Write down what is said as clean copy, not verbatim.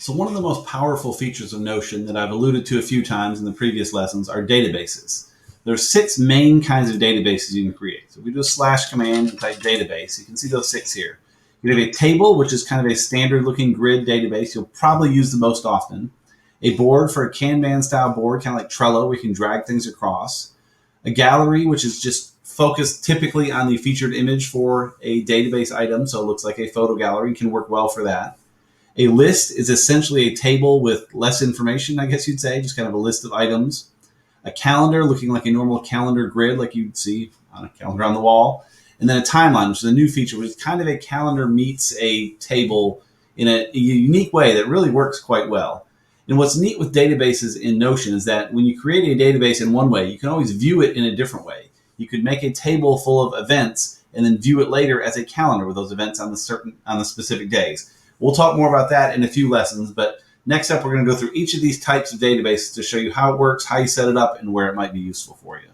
So one of the most powerful features of Notion that I've alluded to a few times in the previous lessons are databases. There's 6 main kinds of databases you can create. So if we do a slash command and type database, you can see those 6 here. You have a table, which is kind of a standard looking grid database you'll probably use the most often. A board for a Kanban style board, kind of like Trello, where you can drag things across. A gallery, which is just focused typically on the featured image for a database item. So it looks like a photo gallery, can work well for that. A list is essentially a table with less information, I guess you'd say, just kind of a list of items. A calendar looking like a normal calendar grid like you'd see on a calendar on the wall. And then a timeline, which is a new feature, which is kind of a calendar meets a table in a unique way that really works quite well. And what's neat with databases in Notion is that when you create a database in one way, you can always view it in a different way. You could make a table full of events and then view it later as a calendar with those events on the specific days. We'll talk more about that in a few lessons, but next up we're going to go through each of these types of databases to show you how it works, how you set it up, and where it might be useful for you.